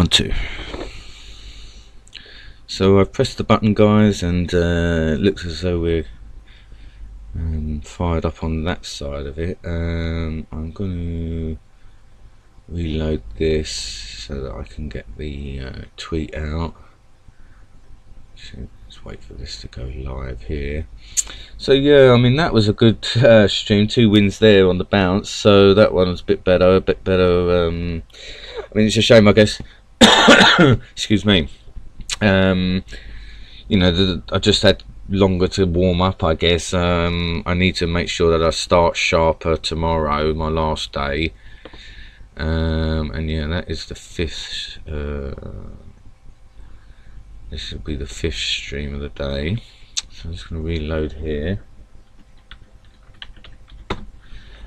1, 2. So I've pressed the button, guys, and it looks as though we're fired up on that side of it. I'm going to reload this so that I can get the tweet out. So let's wait for this to go live here. So yeah, I mean, that was a good stream. 2 wins there on the bounce, so that one was a bit better. I mean, it's a shame, I guess. Excuse me. You know, I just had longer to warm up, I guess. I need to make sure that I start sharper tomorrow, my last day. And yeah, that is the 5th. This will be the 5th stream of the day. So I'm just going to reload here.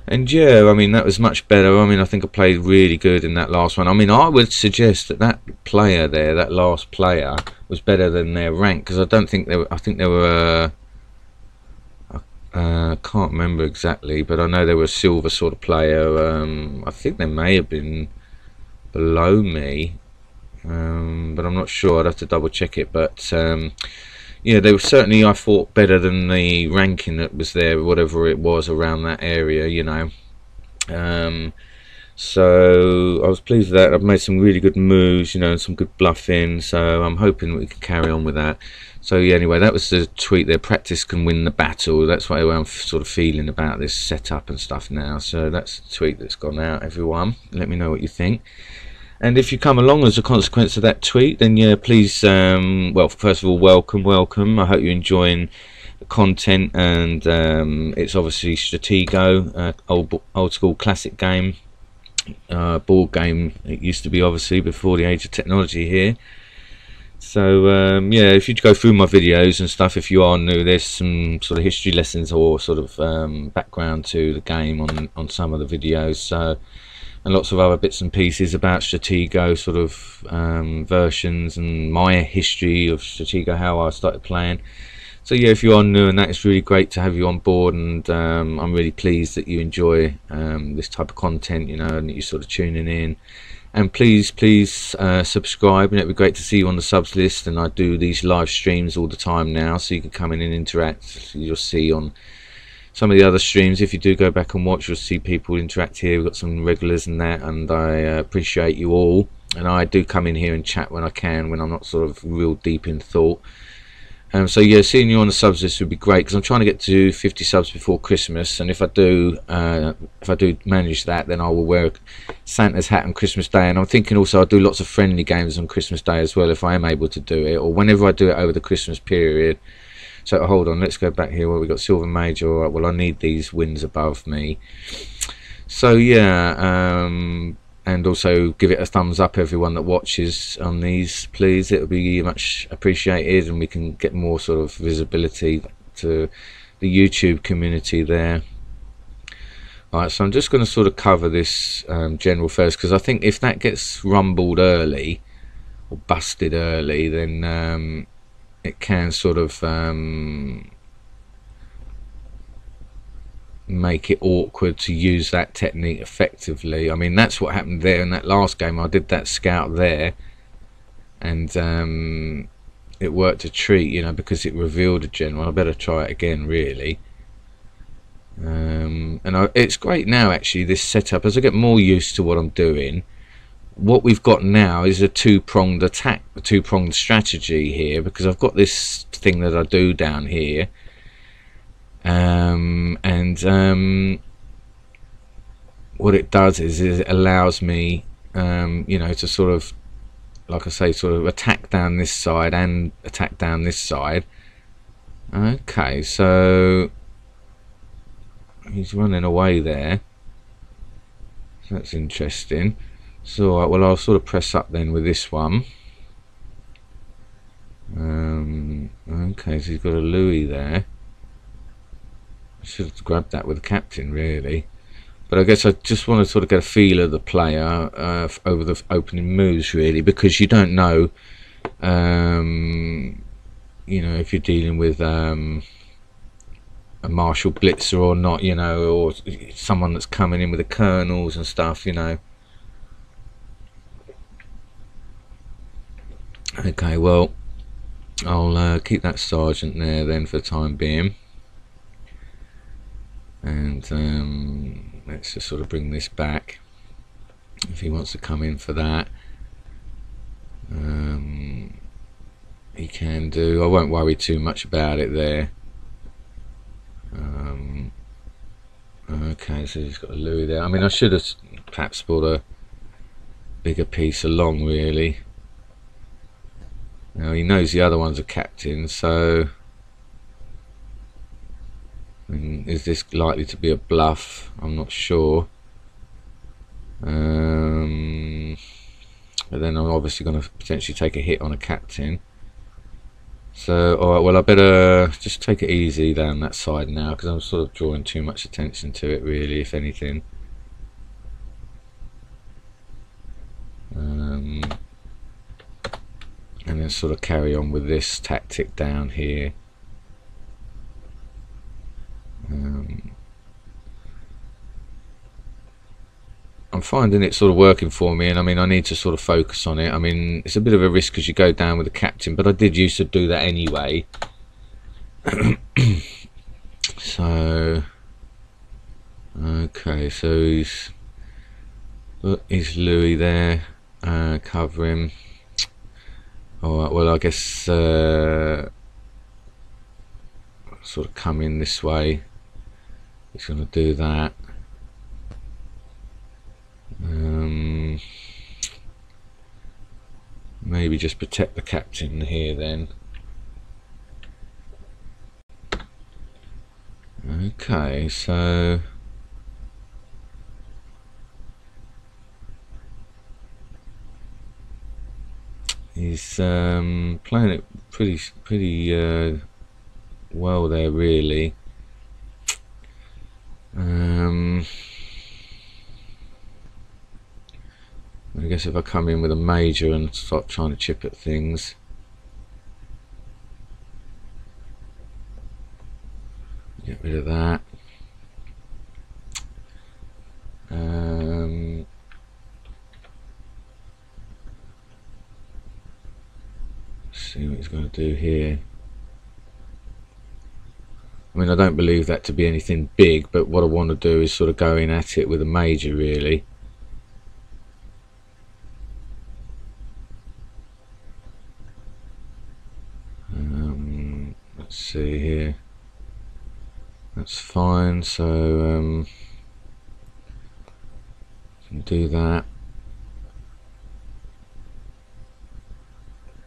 And yeah, I mean, that was much better. I mean, I think I played really good in that last one. I mean, I would suggest that that player there, that last player, was better than their rank, because I don't think they were. I think they were. I can't remember exactly, but I know they were a silver sort of player. I think they may have been below me, but I'm not sure. I'd have to double check it. But yeah, they were certainly, I thought, better than the ranking that was there, whatever it was around that area, you know. So I was pleased with that. I've made some really good moves, you know, and some good bluffing, so I'm hoping we can carry on with that. So yeah, anyway, that was the tweet there. Practice can win the battle. That's what I'm sort of feeling about this setup and stuff now. So that's the tweet that's gone out, everyone. Let me know what you think. And if you come along as a consequence of that tweet, then yeah, please, well, first of all, welcome. I hope you're enjoying the content, and it's obviously Stratego, old school classic game, board game. It used to be, obviously, before the age of technology here. So yeah, if you go through my videos and stuff, if you are new, there's some sort of history lessons or sort of background to the game on some of the videos. So, and lots of other bits and pieces about Stratego sort of versions, and my history of Stratego, how I started playing. So yeah, if you are new, and that is really great to have you on board, and I'm really pleased that you enjoy this type of content, you know, and that you're sort of tuning in. And please subscribe, and it'd be great to see you on the subs list. And I do these live streams all the time now, so you can come in and interact. You'll see on some of the other streams, if you do go back and watch, you'll see people interact here. We've got some regulars and that, and I appreciate you all. And I do come in here and chat when I can, when I'm not sort of real deep in thought. So yeah, seeing you on the subs list would be great, because I'm trying to get to 50 subs before Christmas. And if I do manage that, then I will wear Santa's hat on Christmas Day. And I'm thinking also I'll do lots of friendly games on Christmas Day as well, if I am able to do it, or whenever I do it over the Christmas period. So hold on, let's go back here where we got Silver Major. All right, well, I need these wins above me. So yeah, and also give it a thumbs up, everyone that watches on these, please. It would be much appreciated, and we can get more sort of visibility to the YouTube community there. Alright, so I'm just going to sort of cover this general first, because I think if that gets rumbled early or busted early, then it can sort of make it awkward to use that technique effectively. I mean, that's what happened there in that last game. I did that scout there, and it worked a treat, you know, because it revealed a general. I better try it again, really. And it's great now, actually, this setup. As I get more used to what I'm doing, what we've got now is a two-pronged attack, a two-pronged strategy here, because I've got this thing that I do down here, and what it does is it allows me, you know, to sort of, like I say, sort of attack down this side and attack down this side. Okay, so he's running away there. That's interesting. So alright, well, I'll sort of press up then with this one. Okay, so he's got a Louis there. I should have grabbed that with the captain, really. But I guess I just want to sort of get a feel of the player over the opening moves, really, because you don't know, you know, if you're dealing with a Marshall Blitzer or not, you know, or someone that's coming in with the colonels and stuff, you know. Okay, well, I'll keep that sergeant there then for the time being, and let's just sort of bring this back if he wants to come in for that. He can do. I won't worry too much about it there. Okay, so he's got a Louis there. I mean, I should have perhaps brought a bigger piece along, really. Now he knows the other one's a captain, so I mean, is this likely to be a bluff? I'm not sure. But then I'm obviously going to potentially take a hit on a captain. So, alright, well, I better just take it easy down that side now, because I'm sort of drawing too much attention to it, really, if anything. And then sort of carry on with this tactic down here. I'm finding it sort of working for me, and I mean, I need to sort of focus on it. I mean, it's a bit of a risk as you go down with the captain, but I did used to do that anyway. So, okay, so he's put his Louis there, cover him. Alright, well, I guess sort of come in this way. He's going to do that. Maybe just protect the captain here then. Okay, so he's playing it pretty well there, really. I guess if I come in with a major and start trying to chip at things, get rid of that. See what he's going to do here. I mean, I don't believe that to be anything big, but what I want to do is sort of go in at it with a major, really. Let's see here. That's fine, so can do that.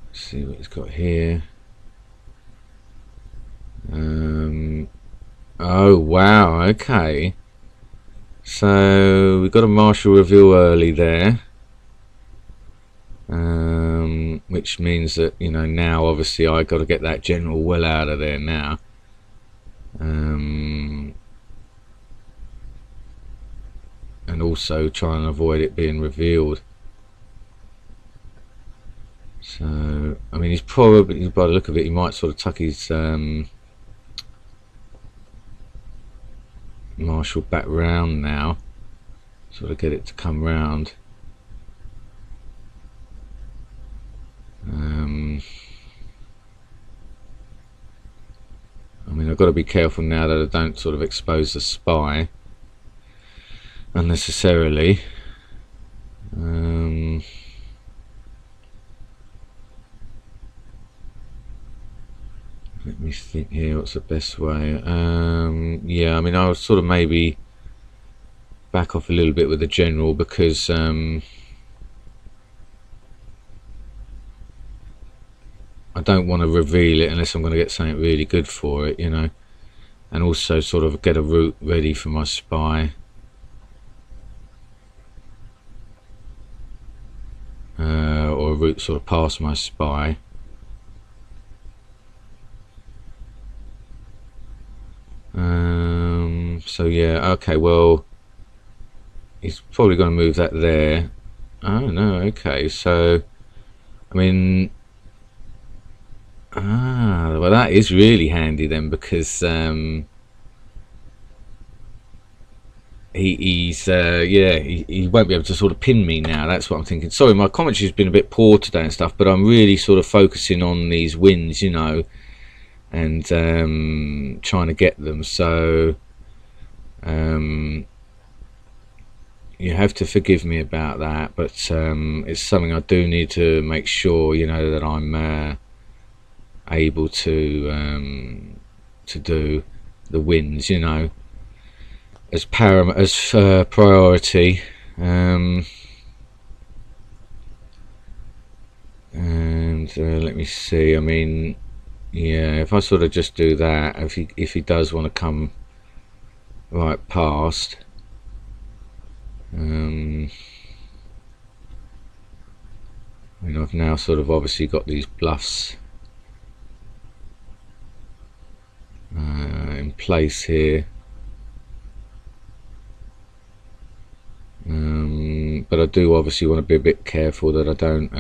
Let's see what he's got here. Oh wow, okay. So we got a martial reveal early there. Which means that, you know, now obviously I got to get that general well out of there now. And also try and avoid it being revealed. So I mean, he's probably, by the look of it, he might sort of tuck his marshal back round now, sort of get it to come round. I mean, I've got to be careful now that I don't sort of expose the spy unnecessarily. Let me think here, what's the best way? Yeah, I mean, I'll sort of maybe back off a little bit with the general, because I don't want to reveal it unless I'm going to get something really good for it, you know, and also sort of get a route ready for my spy. Or a route sort of past my spy. So yeah, okay, well, he's probably going to move that there. Oh no, okay, so I mean, well, that is really handy then, because he won't be able to sort of pin me now. That's what I'm thinking. Sorry, my commentary's been a bit poor today and stuff, but I'm really sort of focusing on these wins, you know, and trying to get them. So you have to forgive me about that, but it's something I do need to make sure, you know, that I'm able to do the wins, you know, as priority. And let me see. I mean, yeah, if I sort of just do that, if he does want to come right past, I mean, I've now sort of obviously got these bluffs in place here, but I do obviously want to be a bit careful that I don't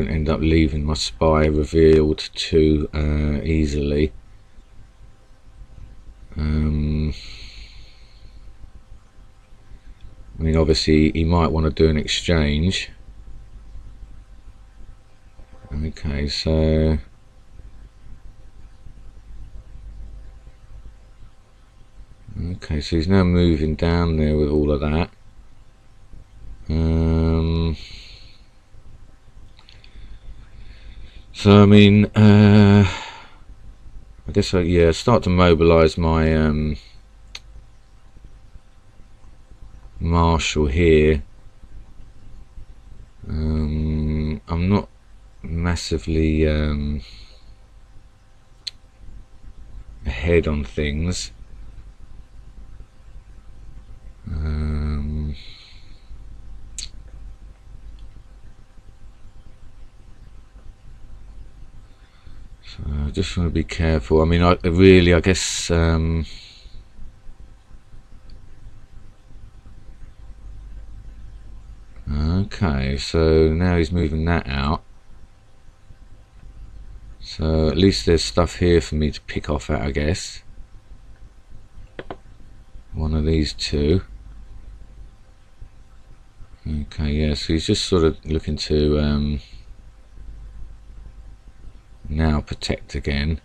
end up leaving my spy revealed too easily. I mean, obviously he might want to do an exchange. Okay, so he's now moving down there with all of that. So I mean, I guess yeah, start to mobilize my marshal here. I'm not massively ahead on things. So I just want to be careful. I mean, I guess okay, so now he's moving that out. So at least there's stuff here for me to pick off at, I guess. One of these two. Okay, yeah, so he's just sort of looking to now protect again.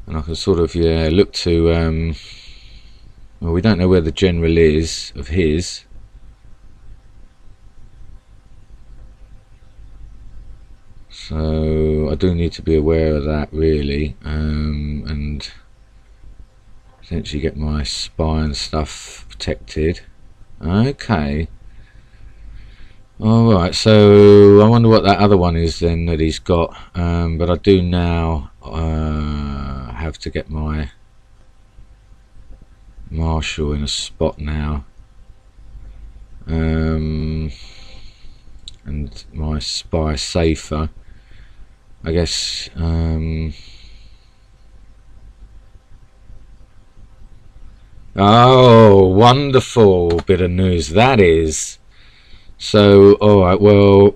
And I can sort of, yeah, look to well, we don't know where the general is of his. So I do need to be aware of that, really, and essentially get my spy and stuff protected. Okay. Alright, so I wonder what that other one is then that he's got. But I do now have to get my marshal in a spot now. And my spy safer, I guess. Oh, wonderful bit of news that is. So, alright, well,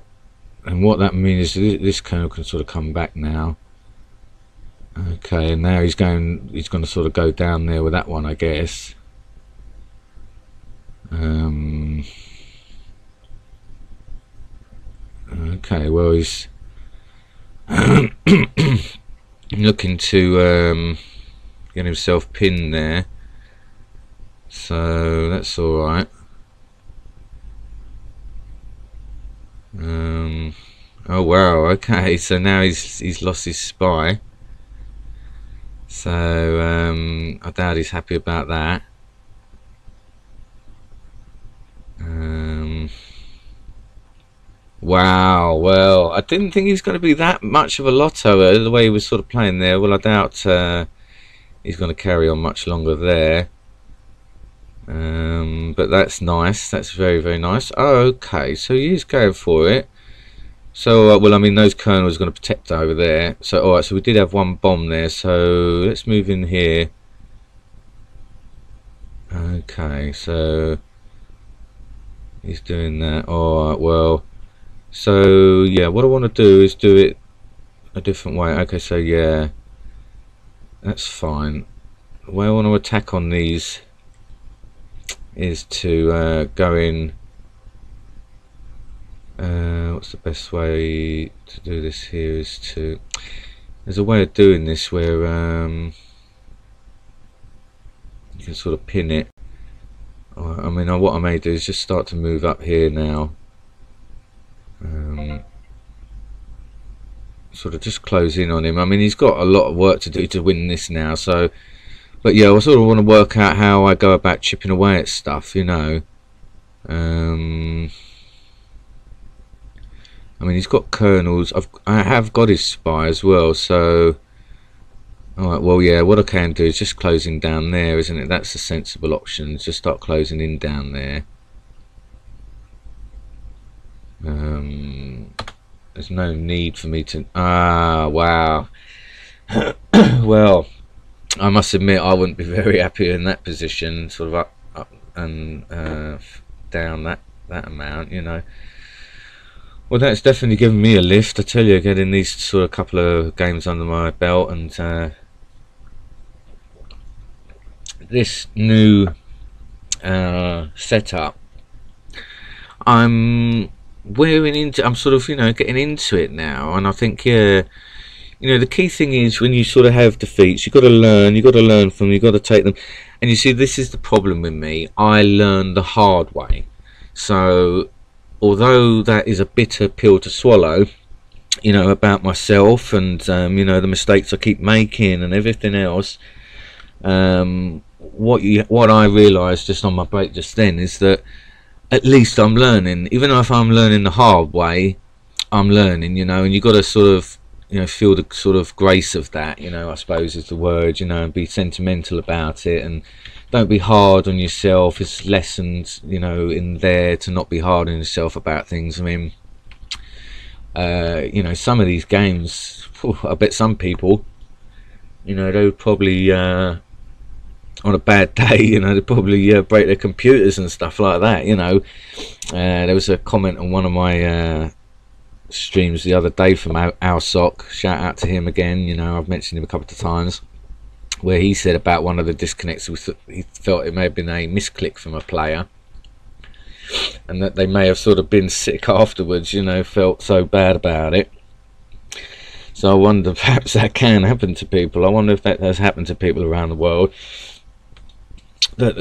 and what that means is this colonel can sort of come back now. Okay, and now he's going to sort of go down there with that one, I guess. Okay, well, he's looking to get himself pinned there, so that's all right. Oh wow, okay, so now he's lost his spy, so I doubt he's happy about that. Wow, well, I didn't think he was going to be that much of a lotto the way he was sort of playing there. Well, I doubt he's going to carry on much longer there. But that's nice. That's very, very nice. Oh, okay, so he is going for it. So, well, I mean, those colonels are going to protect over there. So, alright, so we did have one bomb there. So, let's move in here. Okay, so he's doing that. Alright, well, so yeah, what I want to do is do it a different way. Okay, so yeah, that's fine. The way I want to attack on these is to go in. What's the best way to do this here is to, there's a way of doing this where you can sort of pin it. I mean, what I may do is just start to move up here now, sort of just close in on him. I mean, he's got a lot of work to do to win this now, so, but yeah, I sort of want to work out how I go about chipping away at stuff, you know. I mean, he's got colonels. I have got his spy as well, so alright, well yeah, what I can do is just closing down there, isn't it? That's a sensible option. Just start closing in down there. There's no need for me to, wow. Well, I must admit I wouldn't be very happy in that position, sort of up and down that amount, you know. Well, that's definitely given me a lift, I tell you, getting these sort of couple of games under my belt, and this new setup, I'm sort of, you know, getting into it now, and I think, yeah, you know, the key thing is when you sort of have defeats, you've got to learn from them, you've got to take them, and you see, this is the problem with me, I learn the hard way, so although that is a bitter pill to swallow, you know, about myself and you know, the mistakes I keep making and everything else, what I realised just on my break just then is that at least I'm learning. Even if I'm learning the hard way, I'm learning, you know, and you've got to sort of, you know, feel the sort of grace of that, you know, I suppose is the word, you know, and be sentimental about it, and don't be hard on yourself. It's lessons, you know, in there to not be hard on yourself about things. I mean, you know, some of these games, I bet some people, you know, they would probably on a bad day, you know, they'd probably break their computers and stuff like that, you know. There was a comment on one of my streams the other day from Alsock, shout out to him again, you know, I've mentioned him a couple of times, where he said about one of the disconnects, he felt it may have been a misclick from a player, and that they may have sort of been sick afterwards, you know, felt so bad about it. So I wonder, perhaps that can happen to people. I wonder if that has happened to people around the world, that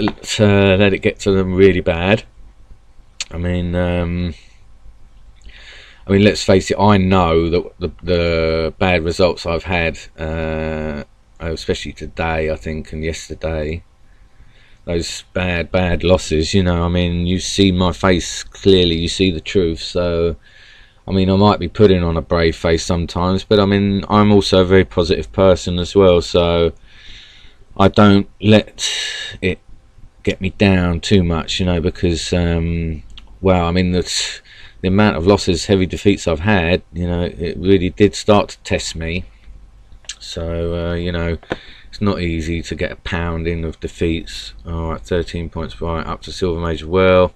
let it get to them really bad. I mean, let's face it, I know that the bad results I've had, especially today, I think, and yesterday, those bad losses, you know, I mean, you see my face clearly, you see the truth. So I mean, I might be putting on a brave face sometimes, but I mean, I'm also a very positive person as well, so I don't let it get me down too much, you know, because well, I mean, the amount of losses, heavy defeats I've had, you know, it really did start to test me. So you know, it's not easy to get a pounding of defeats. Alright, 13 points, right, up to Silver Major. Well,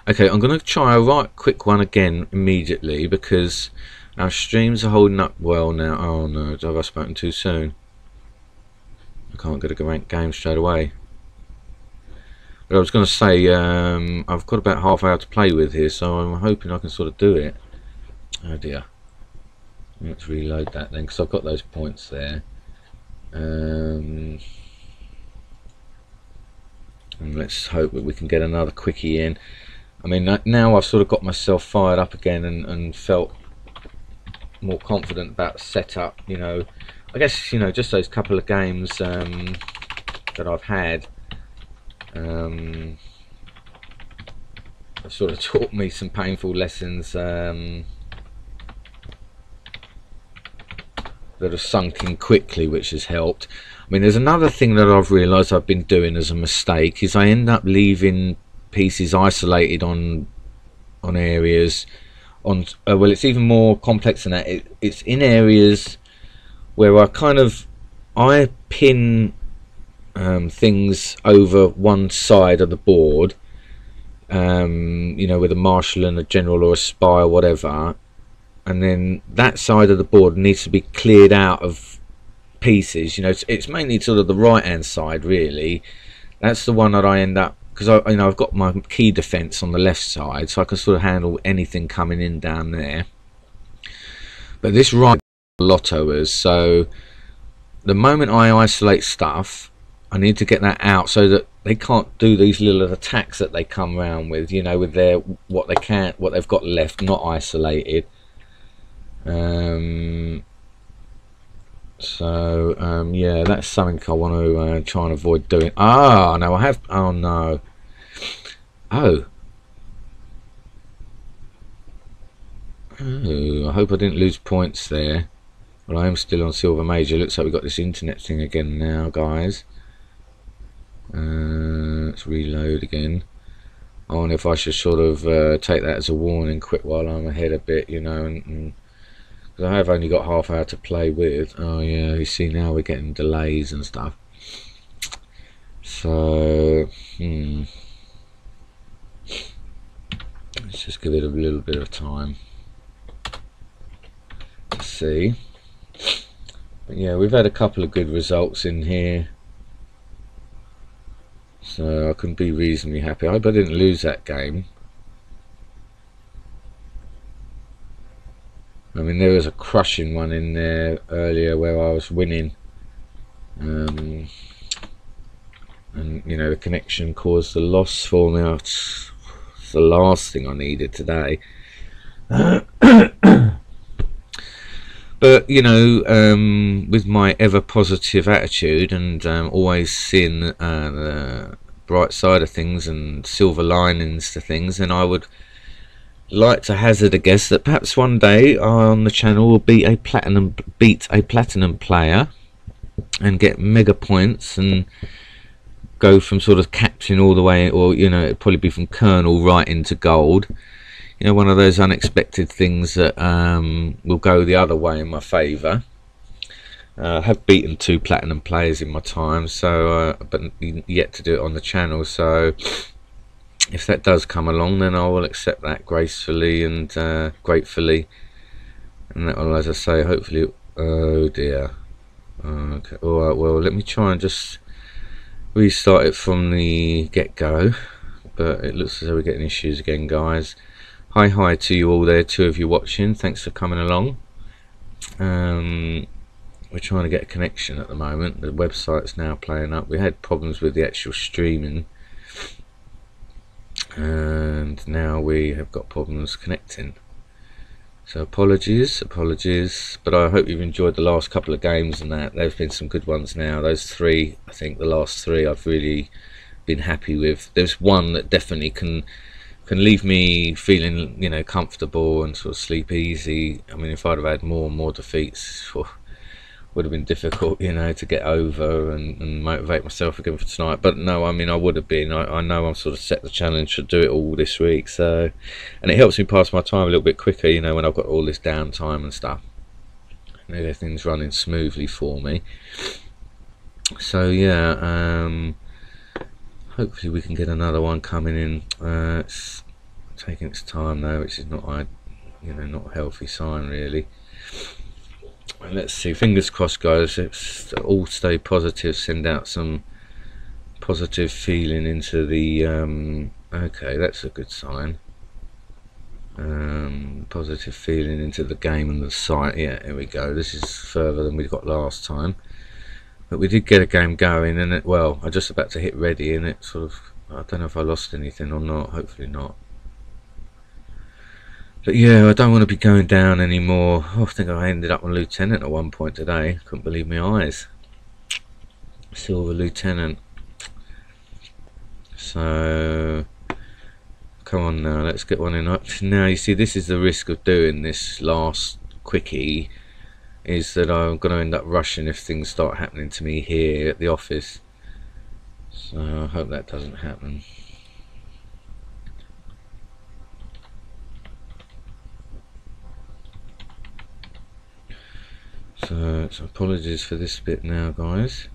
okay, I'm going to try a right quick one again immediately, because our streams are holding up well now. Oh no, have I spoken too soon? I can't get a ranked game straight away. But I was going to say, I've got about half hour to play with here, so I'm hoping I can sort of do it. Oh dear. Let's reload that then, because I've got those points there. And let's hope that we can get another quickie in. I mean, now I've sort of got myself fired up again, and felt more confident about the setup, you know. I guess, you know, just those couple of games that I've had have sort of taught me some painful lessons that have sunk in quickly, which has helped. I mean, there's another thing that I've realised I've been doing as a mistake, is I end up leaving pieces isolated on areas, well, it's even more complex than that. It's in areas where I pin things over one side of the board, you know, with a marshal and a general or a spy or whatever, and then that side of the board needs to be cleared out of pieces. You know, it's mainly sort of the right hand side really. That's the one that I end up, because you know, I've got my key defense on the left side, so I can sort of handle anything coming in down there. But this right lottoers, so the moment I isolate stuff, I need to get that out so that they can't do these little attacks that they come around with, you know, with their what they've got left not isolated. Yeah, that's something I want to try and avoid doing. Oh no, I have. Oh no. Oh, I hope I didn't lose points there. Well, I am still on silver major. Looks like we've got this internet thing again now, guys. Let's reload again. I wonder if I should sort of take that as a warning, quit while I'm ahead a bit, you know, and I have only got half hour to play with. Oh yeah, you see now we're getting delays and stuff. So let's just give it a little bit of time. Let's see. But yeah, we've had a couple of good results in here, so I can be reasonably happy. I hope I didn't lose that game. I mean, there was a crushing one in there earlier where I was winning, and you know, the connection caused the loss for me. It's the last thing I needed today. But you know, with my ever positive attitude and always seeing the bright side of things and silver linings to things, then I would like to hazard a guess that perhaps one day on the channel will beat a platinum player and get mega points and go from sort of captain all the way, or you know, it'd probably be from colonel right into gold. You know, one of those unexpected things that will go the other way in my favour. I have beaten 2 platinum players in my time, so but yet to do it on the channel. So if that does come along, then I will accept that gracefully and gratefully, and that will, as I say, hopefully. Oh dear. Okay. All right. Well, let me try and just restart it from the get-go. But it looks as though we're getting issues again, guys. Hi to you all there, 2 of you watching. Thanks for coming along. We're trying to get a connection at the moment. The website's now playing up. We had problems with the actual streaming, and now we have got problems connecting. So apologies, but I hope you've enjoyed the last couple of games and that. There's been some good ones now. Those 3, I think the last 3 I've really been happy with. There's one that definitely can leave me feeling, you know, comfortable and sort of sleep easy. I mean, if I'd have had more and more defeats, would have been difficult, you know, to get over and motivate myself again for tonight. But no, I mean, I would have been. I know I'm sort of set the challenge to do it all this week, so, and it helps me pass my time a little bit quicker, you know, when I've got all this downtime and stuff, and everything's running smoothly for me. So yeah, hopefully we can get another one coming in. It's taking its time though, which is not, you know, not a healthy sign really. Let's see, fingers crossed, guys. Let's all stay positive, send out some positive feeling into the okay, that's a good sign. Positive feeling into the game and the site. Yeah, here we go. This is further than we got last time, but we did get a game going, and well, I'm just about to hit ready, and it sort of, I don't know if I lost anything or not. Hopefully not. But yeah, I don't want to be going down anymore. Oh, I think I ended up on lieutenant at one point today. Couldn't believe my eyes. Silver lieutenant. So come on now, let's get one in. Now you see, this is the risk of doing this last quickie, is that I'm going to end up rushing if things start happening to me here at the office. So I hope that doesn't happen. So apologies for this bit now, guys.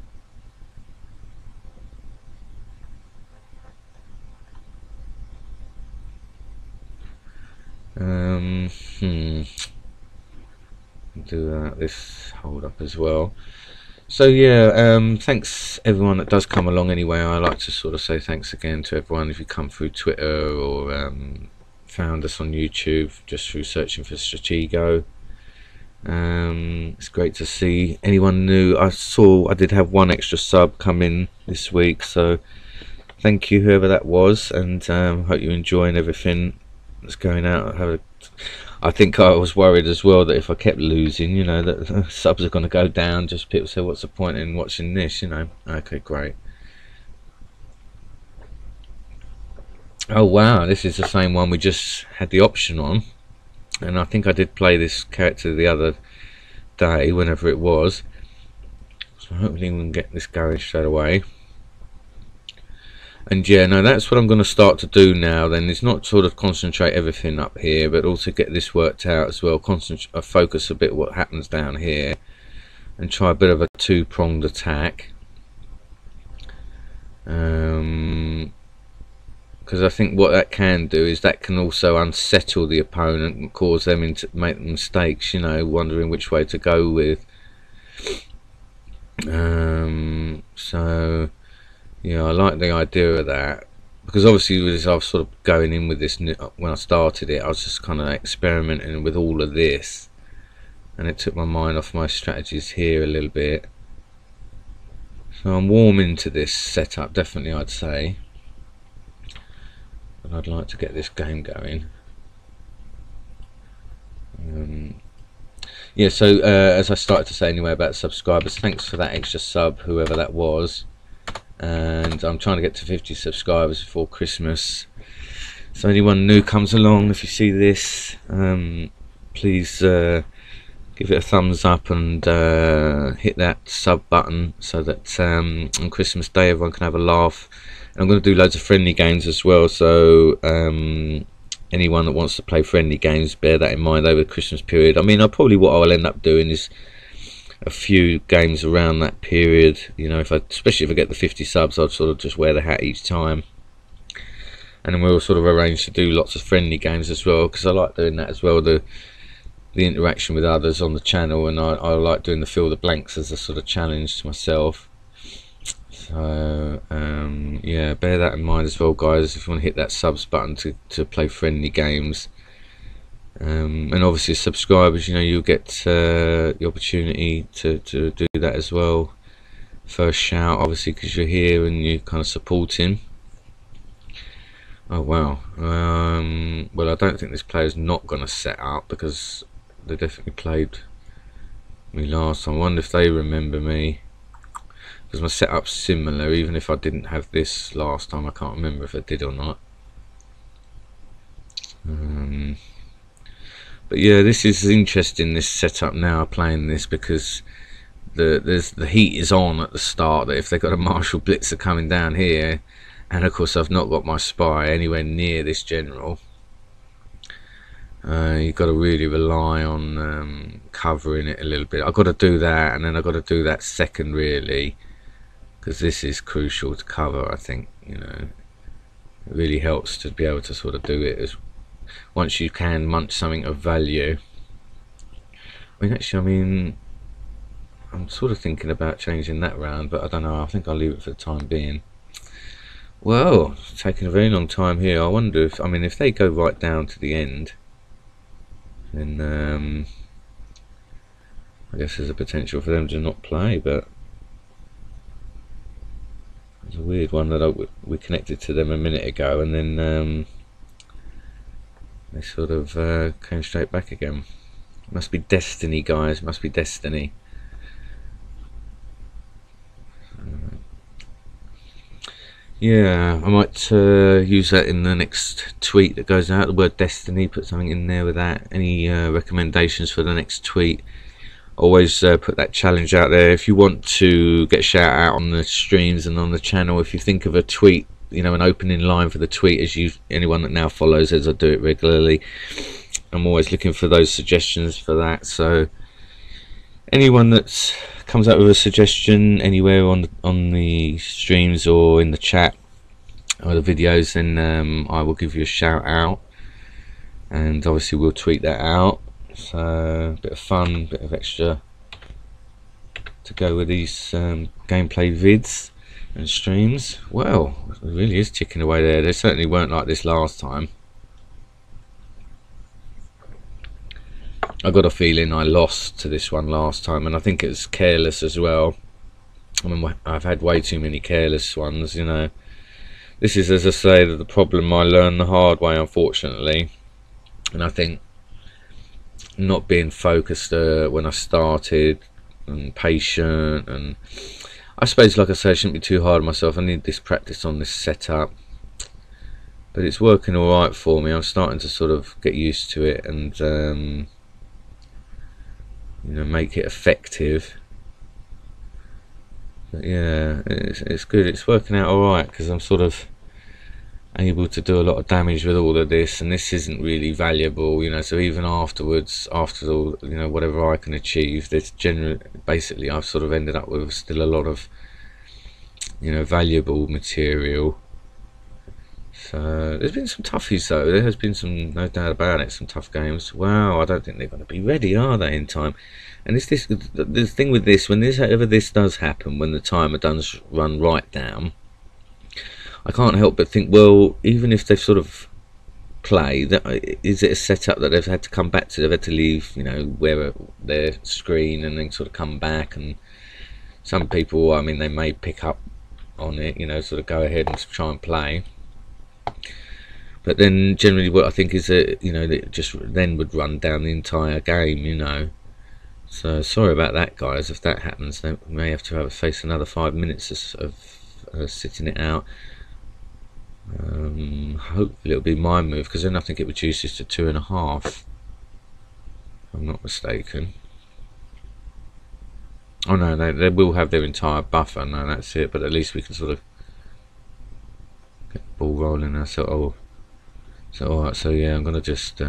do this hold up as well. So yeah, thanks everyone that does come along anyway. I like to sort of say thanks again to everyone if you come through Twitter or found us on YouTube just through searching for Stratego. It's great to see anyone new. I did have one extra sub come in this week, so thank you whoever that was, and hope you're enjoying everything that's going out. I think I was worried as well that if I kept losing, you know, that subs are going to go down. Just people say, what's the point in watching this, you know? Okay, great. Oh wow, this is the same one we just had the option on, and I think I did play this character the other day, whenever it was, so hopefully we can get this going straight away. And yeah, no, that's what I'm going to start to do now then, is not sort of concentrate everything up here, but also get this worked out as well, focus a bit what happens down here, and try a bit of a two-pronged attack. Because I think what that can do is that can also unsettle the opponent and cause them to make mistakes, you know, wondering which way to go with. So yeah, I like the idea of that, because obviously as I was sort of going in with this when I started it, I was just kind of experimenting with all of this, and it took my mind off my strategies here a little bit. So I'm warming to this setup, definitely, I'd say, but I'd like to get this game going. Yeah, so as I started to say anyway about subscribers, thanks for that extra sub, whoever that was. And I'm trying to get to 50 subscribers before Christmas, so anyone new comes along, if you see this, please give it a thumbs up and hit that sub button, so that on Christmas Day everyone can have a laugh. And I'm going to do loads of friendly games as well, so anyone that wants to play friendly games, bear that in mind over the Christmas period. I mean, what I'll end up doing is a few games around that period, you know, especially if I get the 50 subs, I'd sort of just wear the hat each time, and then we'll sort of arrange to do lots of friendly games as well, because I like doing that as well, the interaction with others on the channel, and I like doing the fill the blanks as a sort of challenge to myself. So yeah, bear that in mind as well, guys, if you want to hit that subs button to play friendly games. And obviously subscribers, you know, you'll get the opportunity to do that as well. First shout, obviously, because you're here and you're kind of supporting. Oh wow. Well, I don't think this player's not going to set up, because they definitely played me last time. I wonder if they remember me, because my setup's similar, even if I didn't have this last time. I can't remember if I did or not. But yeah, this is interesting, this setup now, playing this, because the heat is on at the start, that if they've got a Marshal Blitzer coming down here, and of course I've not got my spy anywhere near this general, you've got to really rely on covering it a little bit. I've got to do that, and then I've got to do that second, really, because this is crucial to cover. I think, you know, it really helps to be able to sort of do it as once you can munch something of value. I mean, I'm sort of thinking about changing that round, but I don't know. I think I'll leave it for the time being. Well, it's taking a very long time here. I wonder if, I mean, if they go right down to the end, then I guess there's a potential for them to not play, but it's a weird one that we connected to them a minute ago, and then they sort of came straight back again. Must be destiny, guys, must be destiny. Yeah, I might use that in the next tweet that goes out, the word destiny, put something in there with that. Any recommendations for the next tweet? Always put that challenge out there. If you want to get shout out on the streams and on the channel, if you think of a tweet, you know, an opening line for the tweet, as anyone that now follows, as I do it regularly, I'm always looking for those suggestions for that. So anyone that comes up with a suggestion anywhere on the streams or in the chat or the videos, then I will give you a shout out. and obviously we'll tweet that out. So a bit of fun, bit of extra to go with these gameplay vids and streams. Well, it really is ticking away there. They certainly weren't like this last time. I got a feeling I lost to this one last time, and I think it was careless as well. I mean, I've had way too many careless ones, you know. This is, as I say, the problem I learned the hard way, unfortunately. And I think not being focused when I started, and patient, and I suppose, like I say, I shouldn't be too hard on myself. I need this practice on this setup, but it's working all right for me. I'm starting to sort of get used to it and you know, make it effective. But yeah, it's good. It's working out all right because I'm sort of able to do a lot of damage with all of this, and this isn't really valuable, you know. So even afterwards, after all, you know, whatever I can achieve, there's generally, basically, I've sort of ended up with still a lot of, you know, valuable material. So there's been some toughies though. There has been some, no doubt about it, some tough games. Wow, I don't think they're going to be ready, are they, in time? And it's this, the thing with this, when this does happen, when the timer does run right down, I can't help but think, well, even if they've sort of played, is it a setup that they've had to come back to? They've had to leave, you know, where their screen and then sort of come back. And some people, I mean, they may pick up on it, you know, sort of go ahead and try and play. But then generally what I think is that, you know, it just then would run down the entire game, you know. So sorry about that, guys. If that happens, then we may have to face another 5 minutes of sitting it out. Hopefully it'll be my move, because then I think it reduces to 2.5, if I'm not mistaken. Oh no, they will have their entire buffer. No, that's it. But at least we can sort of get the ball rolling now. So alright, so yeah, I'm gonna just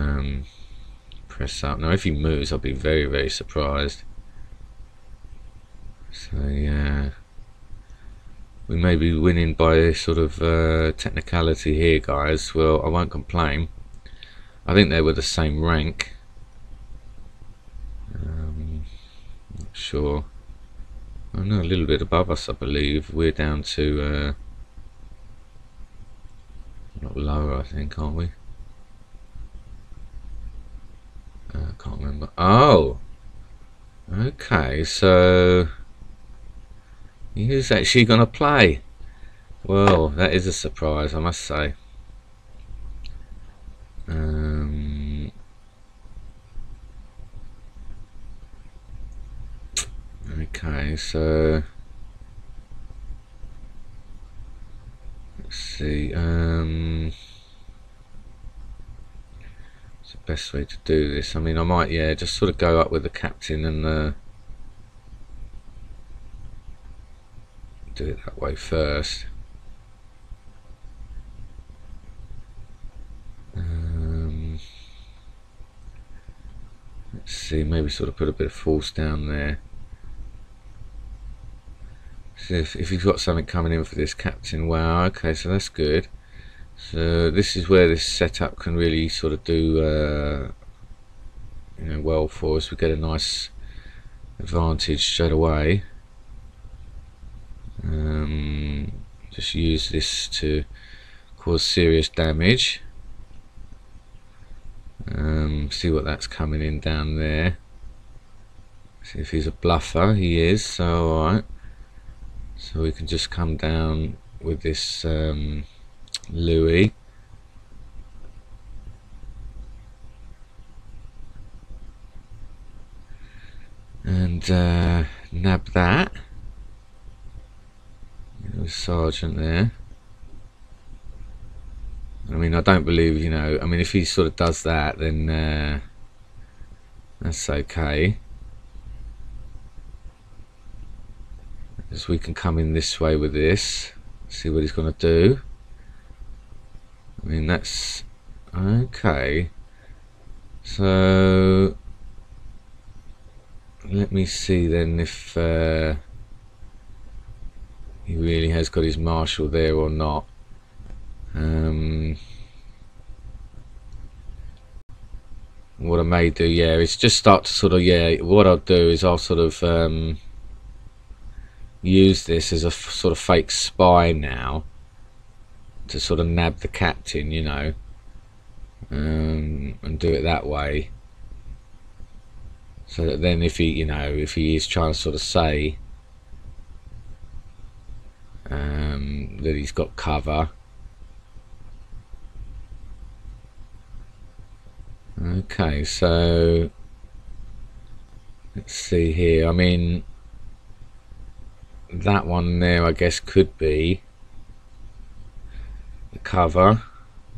press up. Now if he moves, I'll be very, very surprised. So yeah, we may be winning by sort of technicality here, guys. Well, I won't complain. I think they were the same rank. Not sure. Oh no, a little bit above us, I believe. We're down to not lower, I think, aren't we? Can't remember. Oh, okay. So he's actually gonna play. Well, that is a surprise, I must say. Okay, so let's see. What's the best way to do this? I mean, I might, yeah, just sort of go up with the captain and do it that way first. Let's see, maybe sort of put a bit of force down there. So if you've got something coming in for this captain, wow, okay, so that's good. So this is where this setup can really sort of do you know, well for us. We get a nice advantage straight away. Just use this to cause serious damage. See what that's coming in down there. See if he's a bluffer. He is, so alright. So we can just come down with this Louis. And nab that. Sergeant there. I mean, I don't believe, you know, I mean, if he sort of does that, then that's okay. As we can come in this way with this, see what he's going to do. I mean, that's okay. So let me see then if he really has got his marshal there or not. what I may do, yeah, is just start to sort of, yeah, what I'll do is I'll sort of use this as a sort of fake spy now to sort of nab the captain, you know, and do it that way, so that then if he, you know, if he is trying to sort of say that he's got cover. Okay, so let's see here. I mean, that one there I guess could be the cover.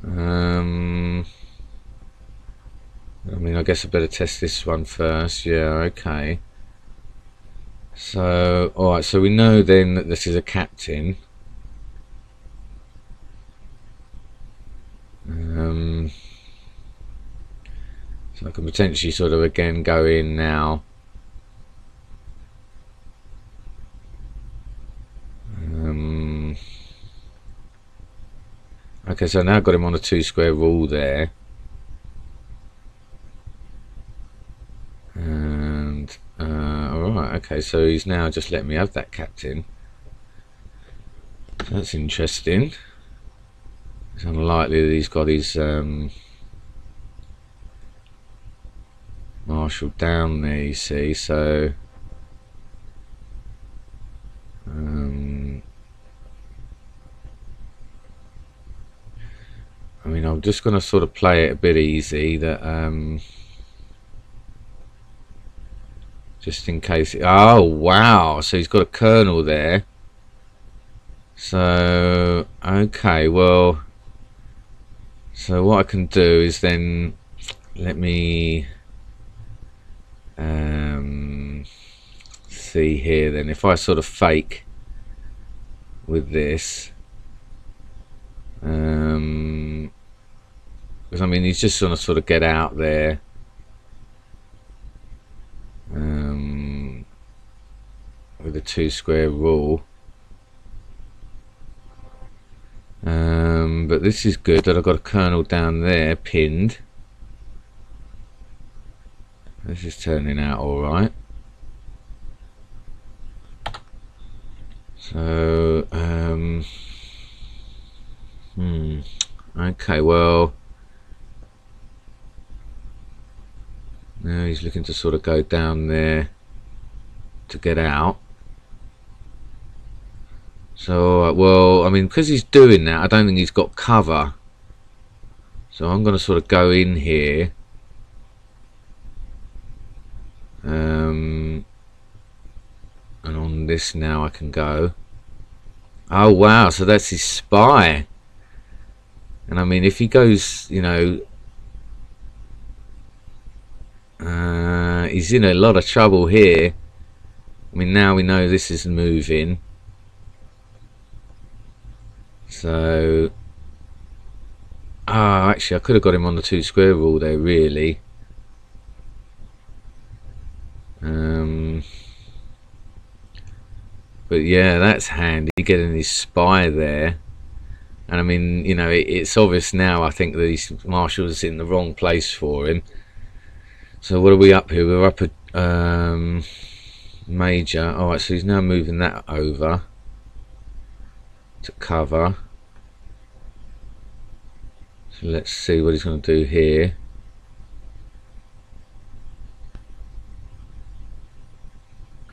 I mean, I guess I better test this one first. Yeah, okay. So, alright, so we know then that this is a captain. So I can potentially sort of again go in now. Okay, so now I've got him on a 2 square rule there. And, alright, okay, so he's now just letting me have that captain. So that's interesting. It's unlikely that he's got his marshal down there, you see, so I mean, I'm just going to sort of play it a bit easy, that just in case oh wow, so he's got a colonel there. So okay, well, so what I can do is then let me see here then, if I sort of fake with this, because I mean he's just gonna sort of get out there, with the 2 square rule, but this is good that I've got a colonel down there pinned. This is turning out alright. So okay, well, now he's looking to sort of go down there to get out. So well, I mean, because he's doing that, I don't think he's got cover, so I'm going to sort of go in here, and on this now I can go. Oh wow, so that's his spy. And I mean, if he goes, you know, he's in a lot of trouble here. I mean, now we know this is moving, so actually I could have got him on the 2 square rule there, really. But yeah, that's handy, getting his spy there. And I mean, you know, it's obvious now, I think, that his marshal's in the wrong place for him. So what are we up here? We're up at major. Alright, so he's now moving that over to cover. So let's see what he's going to do here.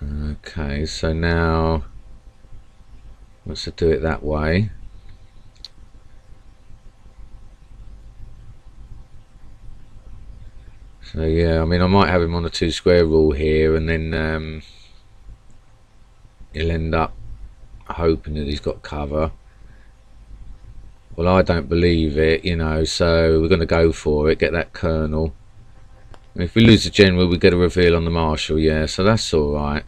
Okay, so now let's do it that way. So yeah, I mean, I might have him on the 2 square rule here, and then he'll end up hoping that he's got cover. Well, I don't believe it, you know, so we're going to go for it, get that colonel. And if we lose the general, we get a reveal on the marshal, yeah, so that's alright.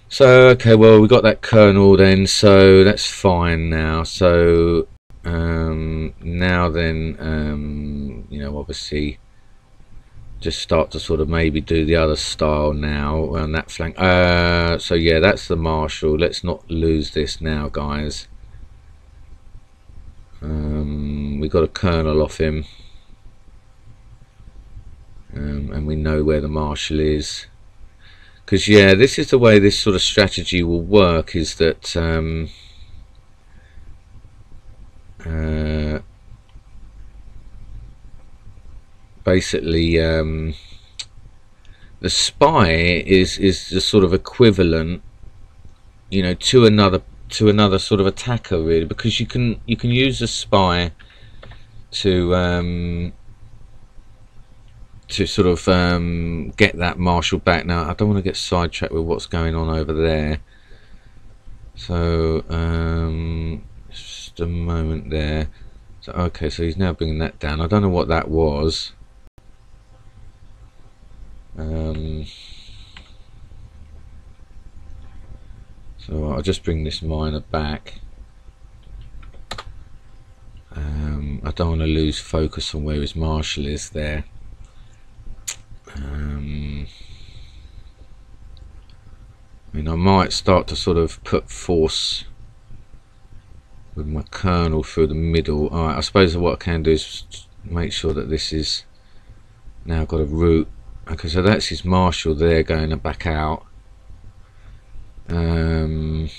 So, okay, well, we got that colonel then, so that's fine now. So, now then, you know, obviously, just start to sort of maybe do the other style now on that flank. So, yeah, that's the marshal. Let's not lose this now, guys. We got a colonel off him. and we know where the marshal is. Because yeah, this is the way this sort of strategy will work, is that basically the spy is the sort of equivalent, you know, to another sort of attacker, really, because you can use a spy to sort of get that marshal back. Now I don't want to get sidetracked with what's going on over there, so just a moment there. So okay, so he's now bringing that down. I don't know what that was. So I'll just bring this miner back. I don't want to lose focus on where his marshal is there. I mean, I might start to sort of put force with my colonel through the middle. Alright, I suppose what I can do is make sure that this is now got a route. Okay, so that's his marshal there going back out, coming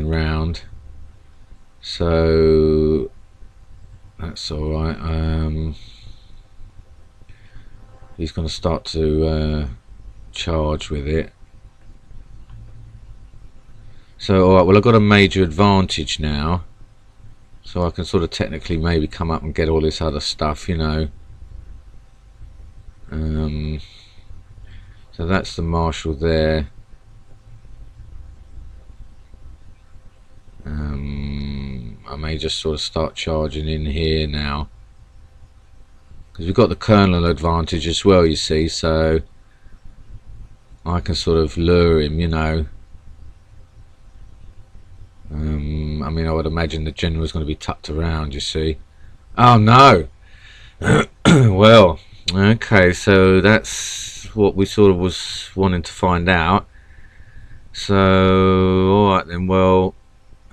round, so that's alright. He's going to start to charge with it. So alright, well, I've got a major advantage now, so I can sort of technically maybe come up and get all this other stuff, you know. So that's the marshal there. I may just sort of start charging in here now, because we've got the colonel advantage as well, you see, so I can sort of lure him, you know. I mean, I would imagine the general's going to be tucked around, you see. Oh no! Well, okay, so that's what we sort of was wanting to find out. So alright then, well,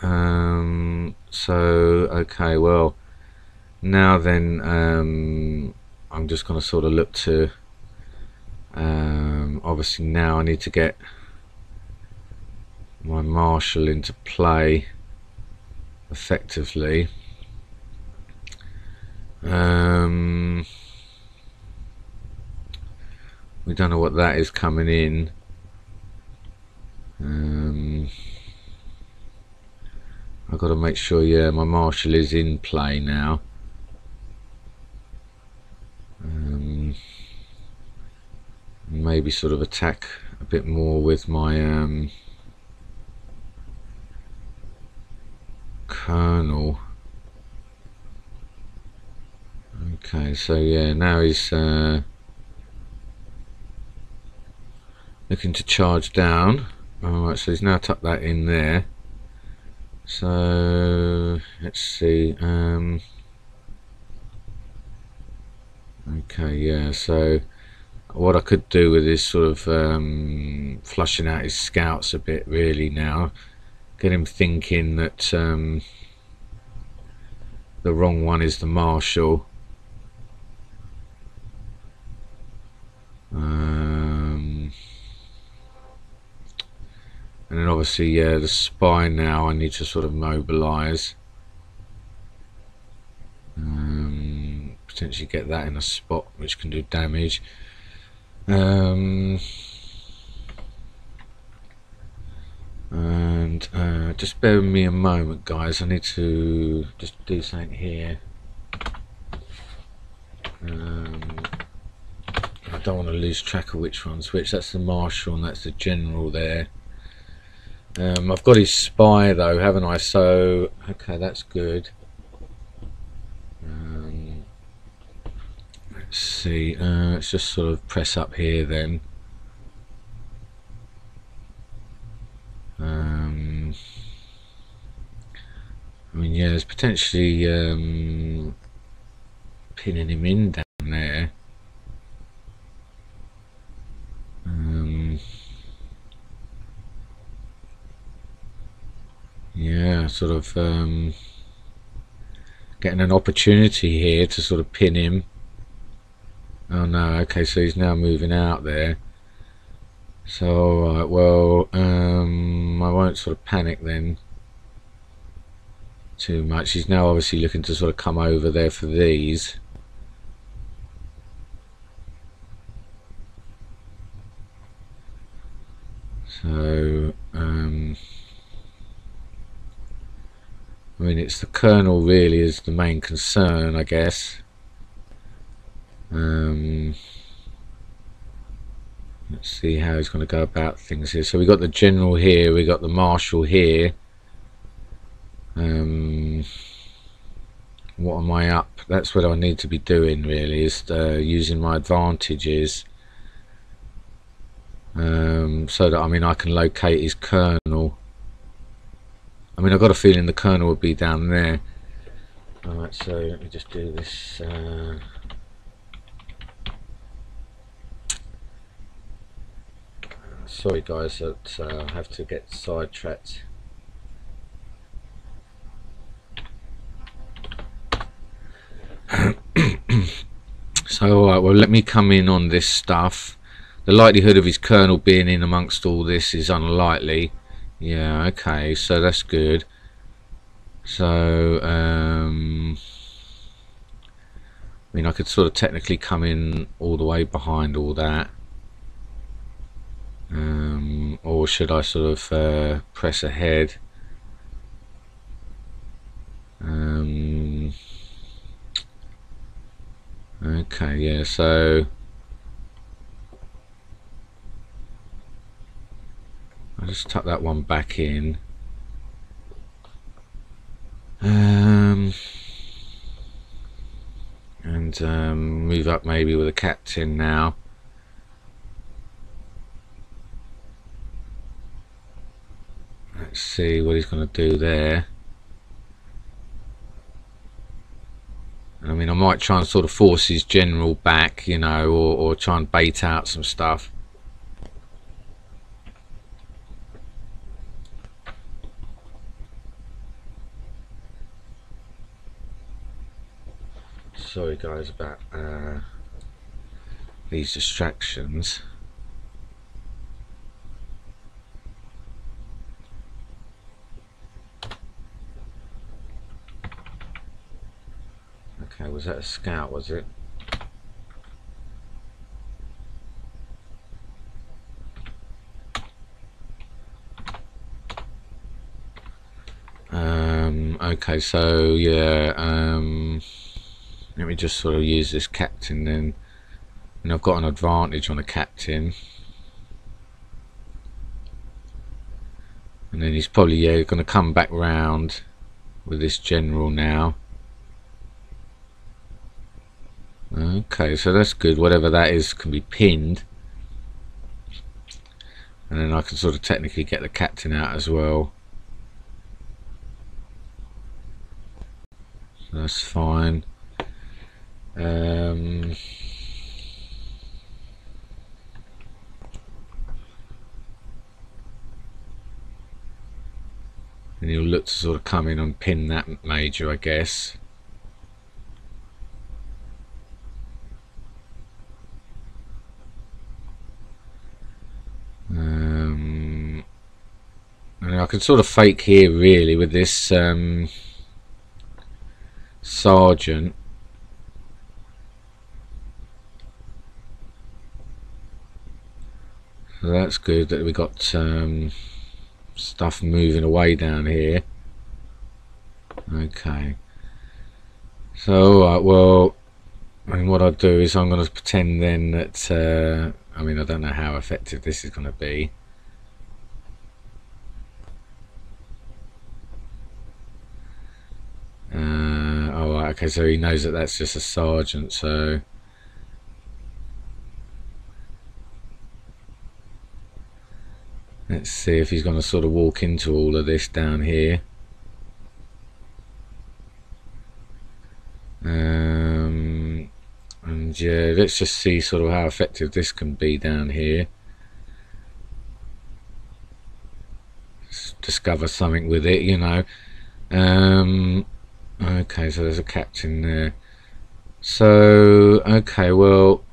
so okay, well, now then, I'm just going to sort of look to, obviously now I need to get my marshal into play effectively. We don't know what that is coming in. I've got to make sure, yeah, my marshal is in play now. Maybe sort of attack a bit more with my colonel. Okay, so yeah, now he's looking to charge down. Alright, so he's now tucked that in there. So let's see. Okay, yeah, so what I could do with is sort of flushing out his scouts a bit, really, now. Get him thinking that the wrong one is the marshal. And then obviously, yeah, the spy now I need to sort of mobilise. Potentially get that in a spot which can do damage. And just bear with me a moment, guys. I need to just do something here. I don't want to lose track of which one's which. That's the marshal and that's the general there. I've got his spy though, haven't I? So okay, that's good. Let's see. Let's just sort of press up here then. I mean, yeah, there's potentially pinning him in down there. Yeah, sort of getting an opportunity here to sort of pin him. Oh no, okay, so he's now moving out there. So alright, well, I won't sort of panic then too much. He's now obviously looking to sort of come over there for these. So I mean, it's the kernel really is the main concern, I guess. Let's see how he's going to go about things here. So we got the general here, we got the marshal here. What am I up? That's what I need to be doing really, is using my advantages, so that, I mean, I can locate his kernel. I mean, I've got a feeling the kernel would be down there. Alright, so let me just do this. Sorry guys, that I have to get sidetracked. So alright, well, let me come in on this stuff. The likelihood of his kernel being in amongst all this is unlikely. Yeah, okay, so that's good. So I mean, I could sort of technically come in all the way behind all that, or should I sort of press ahead? Okay, yeah, so I'll just tuck that one back in. And move up maybe with a captain now. Let's see what he's going to do there. I mean, I might try and sort of force his general back, you know, or try and bait out some stuff. Sorry guys about these distractions. Okay, was that a scout, was it? Okay, so yeah, let me just sort of use this captain then, and I've got an advantage on the captain, and then he's probably going to come back round with this general now. Okay, so that's good. Whatever that is can be pinned, and then I can sort of technically get the captain out as well. So that's fine. And he'll look to sort of come in and pin that major, I guess. And I can sort of fake here really with this sergeant. So that's good that we got stuff moving away down here. Okay, so alright, well, I mean, what I'll do is I'm going to pretend then that I mean, I don't know how effective this is going to be. Alright, okay, so he knows that that's just a sergeant, so let's see if he's going to sort of walk into all of this down here. And yeah, let's just see sort of how effective this can be down here. Let's discover something with it, you know. Okay, so there's a captain there. So okay, well,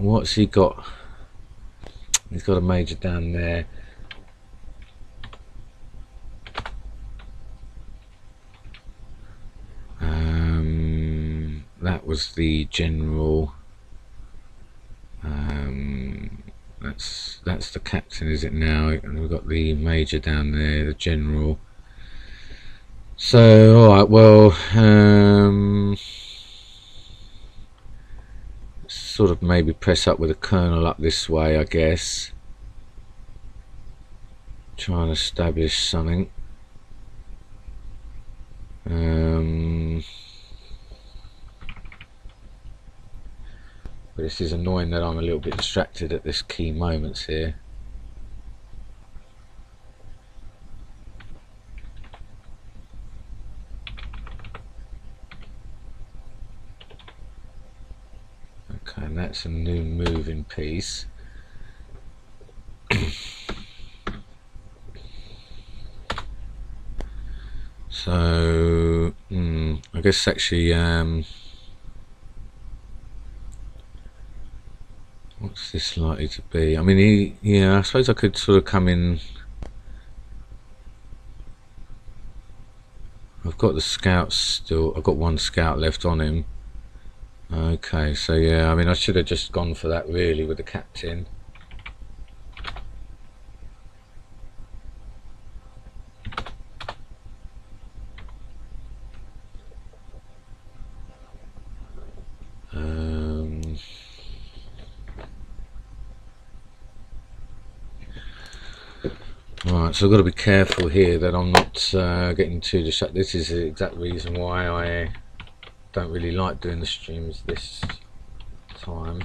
what's he got? He's got a major down there. That was the general. That's the captain, is it now? And we've got the major down there, the general. So, all right, well, sort of maybe press up with a colonel up this way, I guess. Try and establish something. But this is annoying that I'm a little bit distracted at this key moments here. Okay, and that's a new moving piece. So, I guess actually, what's this likely to be? I mean, yeah, I suppose I could sort of come in. I've got the scouts still. I've got one scout left on him. Okay, so yeah, I mean, I should have just gone for that really with the captain. Right, so I've got to be careful here that I'm not getting too distracted. This is the exact reason why I don't really like doing the streams this time.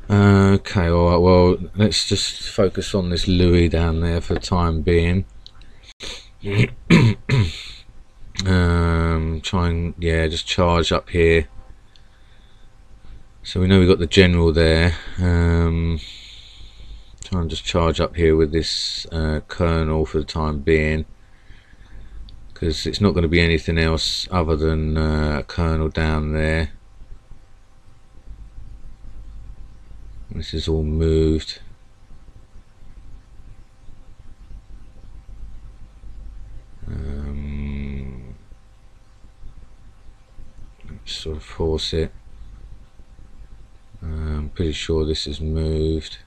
Okay, alright, well, let's just focus on this Louis down there for the time being. Try and, yeah, just charge up here. So we know we've got the general there. Try and just charge up here with this colonel for the time being, because it's not going to be anything else other than a colonel down there. This is all moved. Sort of force it. I'm pretty sure this is moved.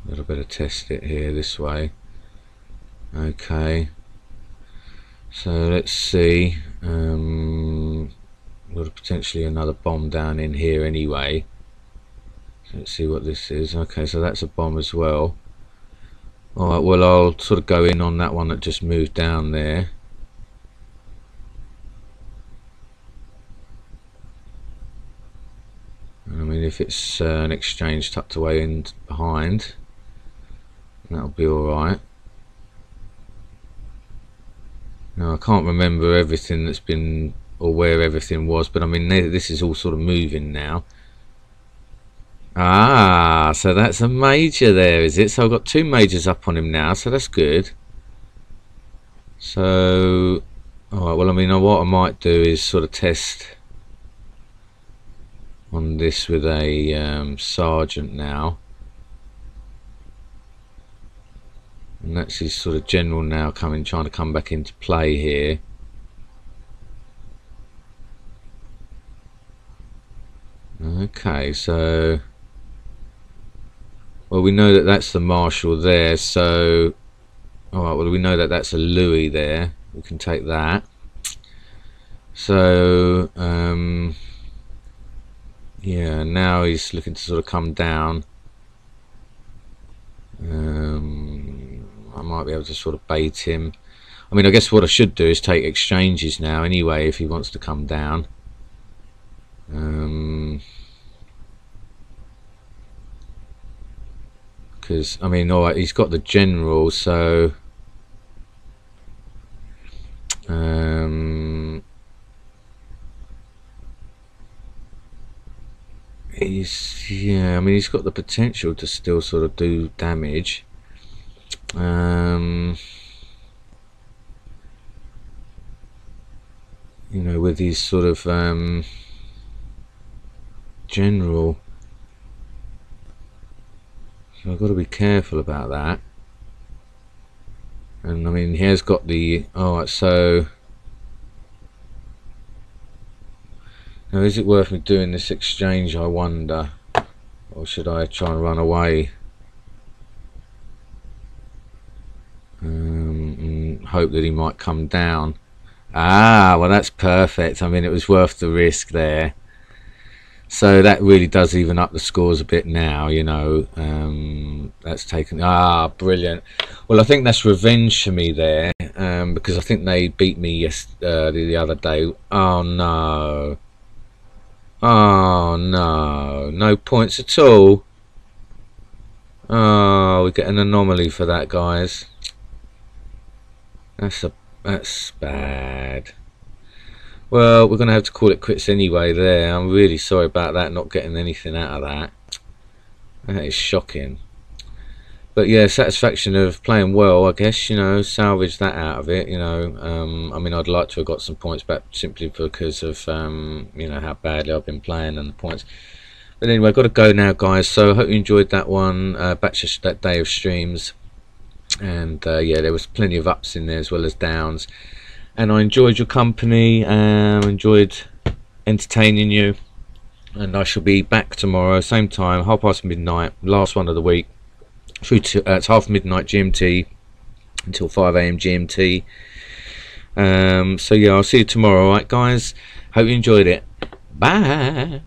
But I better test it here this way. Okay. So let's see. Got potentially another bomb down in here anyway. So let's see what this is. Okay, so that's a bomb as well. Alright, well, I'll sort of go in on that one that just moved down there. I mean, if it's an exchange tucked away in behind, that'll be alright. Now, I can't remember everything that's been, or where everything was, but I mean, this is all sort of moving now. Ah, so that's a major there, is it? So I've got two majors up on him now, so that's good. So, alright, well, I mean, what I might do is sort of test on this with a sergeant now, and that's his sort of general now trying to come back into play here. Okay, so, well, we know that that's the marshal there, so alright, well, we know that that's a Louis there. We can take that. So yeah, now he's looking to sort of come down. I might be able to sort of bait him. I mean, I guess what I should do is take exchanges now anyway if he wants to come down. Because, I mean, alright, he's got the general, so yeah, I mean, he's got the potential to still sort of do damage. You know, with these sort of general, so I've got to be careful about that. And I mean, he has got the, alright, so now is it worth me doing this exchange, I wonder, or should I try and run away and hope that he might come down? Ah, well, that's perfect. I mean, it was worth the risk there. So that really does even up the scores a bit now, you know. That's taken, brilliant. Well, I think that's revenge for me there, because I think they beat me the other day. Oh no, oh no, no points at all. Oh, we get an anomaly for that, guys. That's bad. Well, we're going to have to call it quits anyway there. I'm really sorry about that, not getting anything out of that. That is shocking. But yeah, satisfaction of playing well, I guess, you know, salvage that out of it, you know. I mean, I'd like to have got some points back simply because of, you know, how badly I've been playing and the points. But anyway, I've got to go now, guys. So I hope you enjoyed that one, that day of streams. And yeah, there was plenty of ups in there as well as downs. And I enjoyed your company, enjoyed entertaining you, and I shall be back tomorrow, same time, midnight, last one of the week, through to it's half midnight GMT until 5 AM GMT. So yeah, I'll see you tomorrow. Alright guys, hope you enjoyed it. Bye.